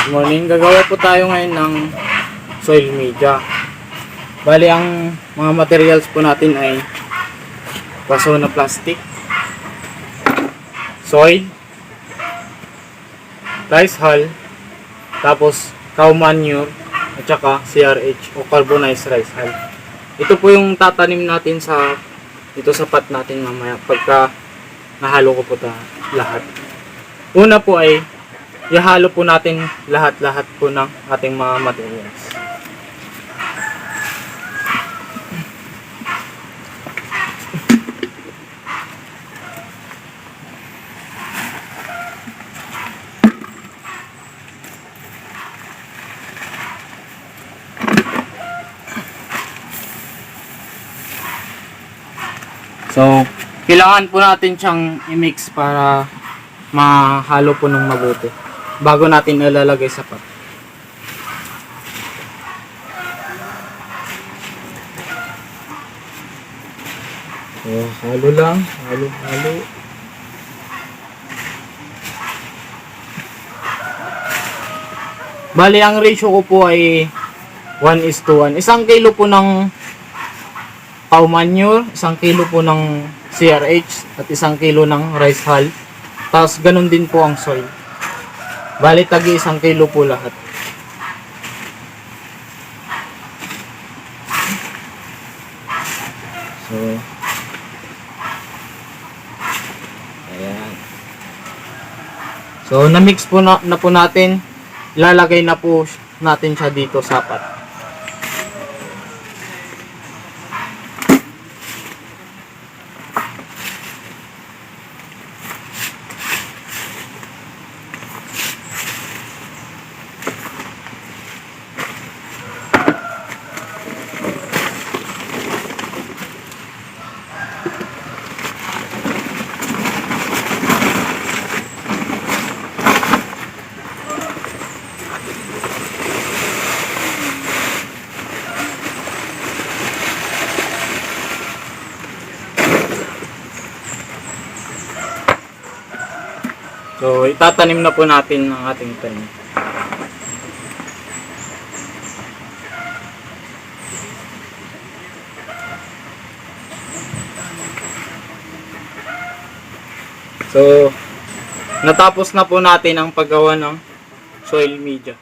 Good morning. Gagawa po tayo ngayon ng soil media. Bali, ang mga materials po natin ay baso na plastic, soil, rice hull, tapos cow manure, at saka CRH o carbonized rice hull. Ito po yung tatanim natin sa pot natin mamaya pagka nahalo ko po lahat. Una po ay ihalo po natin lahat po ng ating mga materials. So, kailangan po natin siyang i-mix para mahalo po ng mabuti bago natin ilalagay sa pot. So, halo lang, halo. Bali, ang ratio ko po ay 1:1. 1 kilo po ng cow manure, 1 kilo po ng CRH, at 1 kilo ng rice hull. Tapos ganun din po ang soil. Bali, tagi 1 kilo po lahat. So, ayan. So, na-mix po na po natin. Ilalagay na po natin siya dito sa pot. So, itatanim na po natin ang ating tanim. So, natapos na po natin ang paggawa ng soil media.